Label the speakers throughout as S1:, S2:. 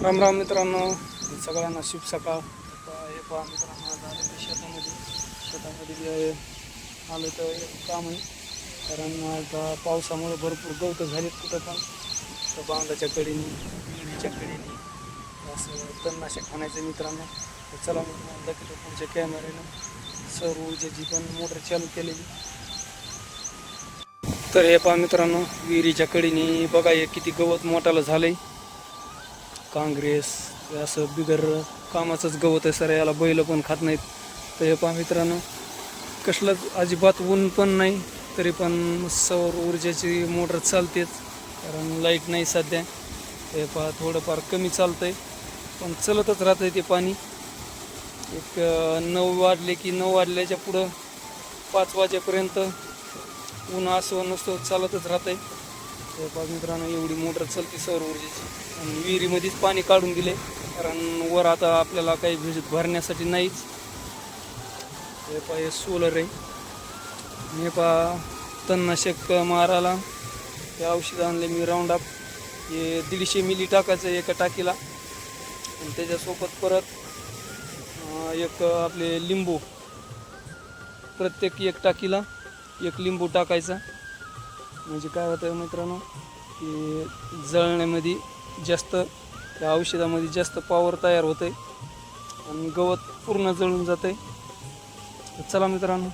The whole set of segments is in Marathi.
S1: राम राम मित्रांनो, सगळ्यांना शुभ सकाळ. हे पहा मित्रांनो, झालं ते शेतामध्ये जे आलं तर एक काम आहे. कारण आता पावसामुळे भरपूर गवतं झालीत कुठं पण. तर बांधाच्या कडेने, विहिरीच्या कडेने असं तणनाशक आणायचं मित्रांनो. तर चला मित्रांनो, दाखवतो पुढच्या कॅमेऱ्यानं सौर ऊर्जेची पण मोटर चालू केलेली. तर हे पहा मित्रांनो, विहिरीच्या कडेने बघा हे किती गवत मोठालं झालंय. काँग्रेस असं बिगर कामाचंच गवत आहे सर, याला बैल पण खात नाहीत. तर हे पहा मित्रांनो, कसलंच अजिबात ऊन पण नाही, तरी पण सौर ऊर्जेची मोटर चालतेच. कारण लाईट नाही सध्या. हे पहा थोडंफार कमी चालतंय, पण चलतच राहतंय ते पाणी. एक 9 वाजले की 9 वाजल्याच्या पुढं 5 वाजेपर्यंत ऊन असं नसतं, चालतच राहतंय. हे पहा मित्रांनो, एवढी मोटर चालते सौर ऊर्जेची. आणि विहिरीमध्येच पाणी काढून दिले, कारण वर आता आपल्याला काही भिजत भरण्यासाठी नाहीच. हे पहा हे सोलर आहे. हे पहा तणनाशक मारायला हे औषध आणले मी, राऊंड अप. हे 150 मिली टाकायचं एका टाकीला. आणि त्याच्यासोबत परत एक आपले लिंबू, प्रत्येक एक टाकीला एक लिंबू टाकायचा. म्हणजे काय होतं मित्रांनो, की जळण्यामध्ये जास्त, त्या औषधामध्ये जास्त पॉवर तयार होते आणि गवत पूर्ण जळून जाते. चला मित्रांनो,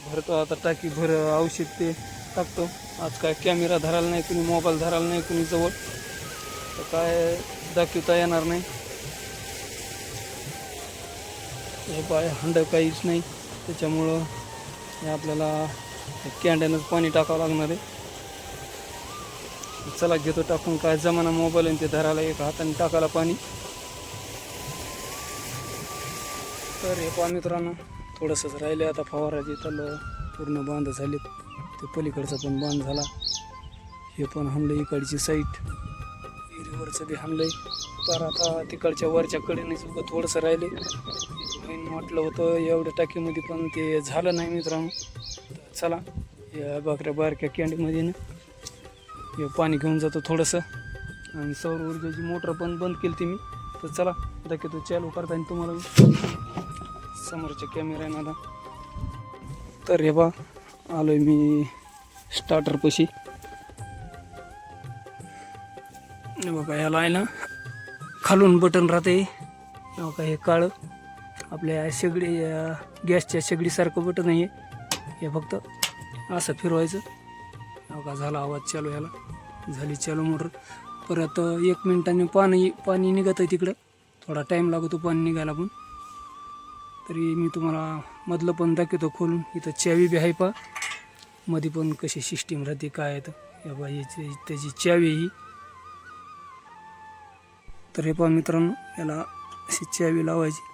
S1: भरतो आता टाकी भर औषध ते टाकतो. आज काय कॅमेरा धरायला नाही कुणी, मोबाईल धरायला नाही कुणी जवळ, तर काय दाखवता येणार नाही. हे पाय हंड काहीच नाही, त्याच्यामुळं हे आपल्याला कॅन्ड्यानंच पाणी टाकावं लागणार आहे. चला घेतो टाकून, काय जमाना मोबाईल आणि ते धरायला एक हाताने टाकायला पाणी. तर हे पहा मित्रांनो, थोडंसंच राहिले आता फवाराचे. त्याला पूर्ण बांध झालेत. ते पलीकडचा पण बांध झाला. हे पण हाणलं, इकडची साईट विहिरीवरचं बी हाणलंय. तर आता तिकडच्या वरच्या कडेने सुद्धा थोडंसं राहिले. बहीण वाटलं होतं एवढ्या टाकीमध्ये, पण ते झालं नाही मित्रांनो. चला या बाकऱ्या बारक्या कॅन्डीमध्ये ना हे पाणी घेऊन जातो थोडंसं. आणि सौर ऊर्जेची मोटर पण बंद केली ती मी. तर चला दाखवतो चालू करता येईल तुम्हाला समोरच्या कॅमेऱ्यानं आता. तर हे बा आलोय मी स्टार्टरपाशी. बघा याला आहे ना खालून बटन राहते. बघा हे काळं आपल्या शेगडी, गॅसच्या शेगडीसारखं बटन आहे हे. फक्त असं फिरवायचं. बघा झाला आवाज चालू, ह्याला झाली चालू मोटर. परत 1 मिनिटाने पाणी निघत आहे तिकडं. थोडा टाईम लागतो पाणी निघायला पण. तरी मी तुम्हाला मधलं पण दाखवतो खोलून. इथं चावी बी आहे पा, मध्ये पण कशी सिस्टीम राहते काय आहे. तर बा याची त्याची चावी ही. तर हे पहा मित्रांनो, याला अशी चावी लावायची.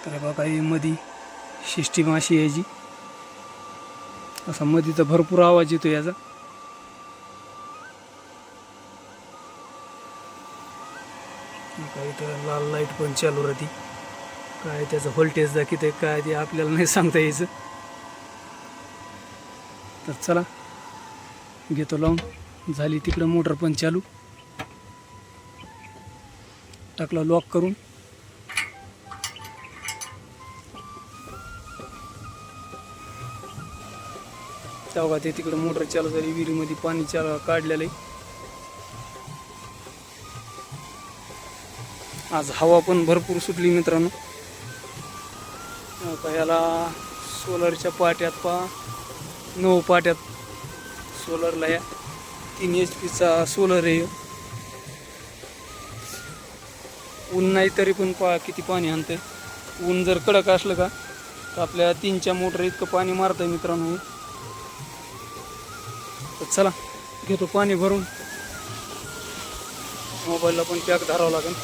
S1: तर बघा ही मध्ये सिस्टीम अशी यायची. असा मध्ये तर भरपूर आवाज येतो याचा. काही तर लाल लाईट पण चालू राहते. काय त्याचं व्होल्टेज दाखवत आहे काय ते आपल्याला नाही सांगता यायचं. तर चला घेतो लावून. झाली तिकडं मोटर पण चालू. टाकला लॉक करून. तेव्हा ते तिकडं मोटर चालू झाली. विहिरीमध्ये पाणी काढलेलं आहे. आज हवा पण भरपूर सुटली मित्रांनो. याला सोलरच्या पाट्यात पा 9 पाट्यात सोलरला या 3 HP सोलर आहे. ऊन नाही तरी पण किती पाणी आणतंय. ऊन जर कडक असलं का तर आपल्या 3च्या मोटर इतकं पाणी मारतंय मित्रांनो. तर चला घेतो पाणी भरून. मोबाईलला पण पॅक धरावं लागेल.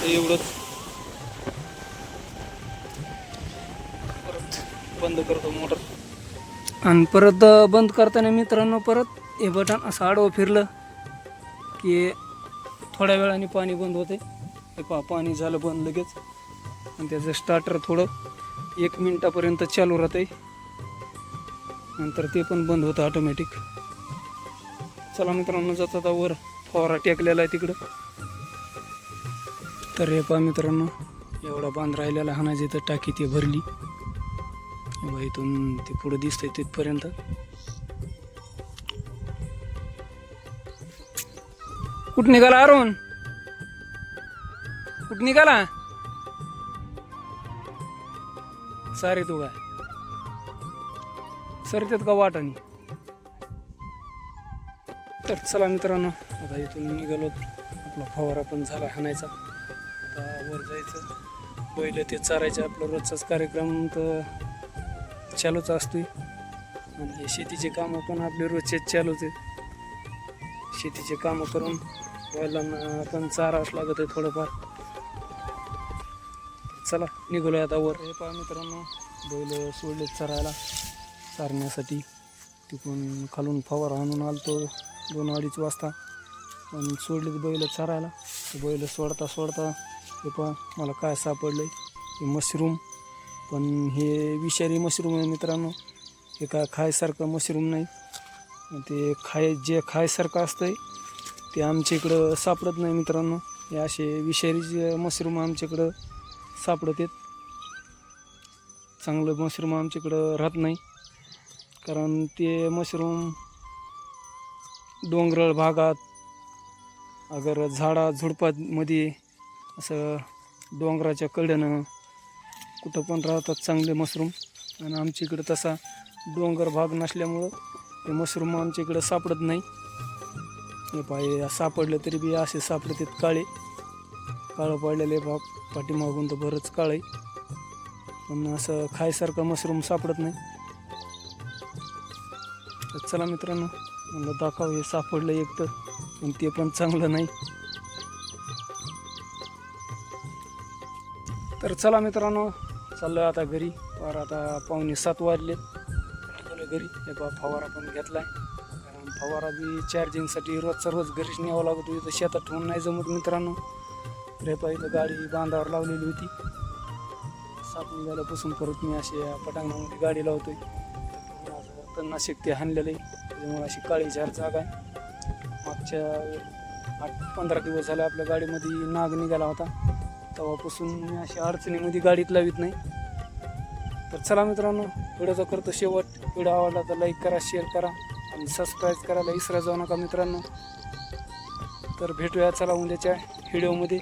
S1: एवढंच. परत बंद करतो मोटर. आणि परत बंद करताना मित्रांनो, परत हे बटन असं आडवं फिरलं की थोड्या वेळाने पाणी बंद होते. हे पहा पाणी झालं बंद लगेच. आणि त्याचं स्टार्टर थोडं 1 मिनिटापर्यंत चालू राहते, नंतर ते पण बंद होतं ऑटोमॅटिक. चला मित्रांनो, जाता वर फवारा टेकलेला आहे तिकडं. तर हे पहा मित्रांनो, एवढा बांध राहिलेला हाणायची तर टाकी ती भरली. इथून ते पुढे दिसतंय तिथपर्यंत. कुठं निघाला अरुण? कुठं निघाला? सारे तू काय सरतेत का वाटाने? तर चला मित्रांनो, आता इथून निघालो. आपला फवारा पण झाला हाणायचा. आता वर जायचं, बैल ते चारायचे. आपला रोजचाच कार्यक्रम तर चालूच असतोय. आणि शेतीचे कामं पण आपले रोजचेच चालूच आहेत. शेतीचे कामं करून बैलांना पण चारावंच लागत आहे थोडंफार. चला निघालोय आता वर. हे पहा मित्रांनो, बैल सोडले चरायला चारण्यासाठी. तिकडून खालून फवारा आणून आलतो 2-2:30 वाजता. पण सोडलेत बैल चरायला. बैल सोडता सोडता हे पहा मला काय सापडलंय, हे मशरूम. पण हे विषारी मशरूम आहे मित्रांनो. हे काय खायसारखं मशरूम नाही. ते जे खायसारखं असतंय ते आमच्या इकडं सापडत नाही मित्रांनो. हे असे विषारी मशरूम आमच्याकडं सापडत आहेत. चांगलं मशरूम आमच्याकडं राहत नाही, कारण ते मशरूम डोंगराळ भागात, अगर झाडाझुडपांमध्ये, असं डोंगराच्या कडेनं कुठं पण राहतात चांगले मशरूम. आणि आमच्या इकडं तसा डोंगर भाग नसल्यामुळं ते मशरूम आमच्या इकडं सापडत नाही. हे पाय सापडलं तरी बी असे सापडतात काळं पडलेले भाग. पाठीमागून तर बरंच काळ आहे, पण असं खायसारखं मशरूम सापडत नाही. तर चला मित्रांनो, मला दाखव, हे सापडलं एक तर, पण ते पण चांगलं नाही. तर चला मित्रांनो, चाललो आता घरी. फार आता 6:45 वाजलेत. घरी हे बा फवारा पण घेतलाय, कारण फवारा बी चार्जिंगसाठी रोजचा रोज घरीच न्यावं लागत होती. तर शेतात ठेवून नाही जमत मित्रांनो. तर हे इथं गाडी बांधावर लावलेली होती. 7 निघाल्यापासून परत मी असे पटांगणामध्ये गाडी लावतोय. तणनाशक ते हाणलेलं आहे, त्याच्यामुळे अशी काळी झार जागा आहे. मागच्या 8-15 दिवस झाले आपल्या गाडीमध्ये नाग निघाला होता. तेव्हापासून मी अशी अडचणीमध्ये गाडीत लावित नाही. तर चला मित्रांनो, व्हिडिओचा करतो शेवट. व्हिडिओ आवडला तर लाईक करा, शेअर करा आणि सबस्क्राईब करायला विसरा जाऊ नका मित्रांनो. तर भेटूया चला उद्याच्या व्हिडिओमध्ये.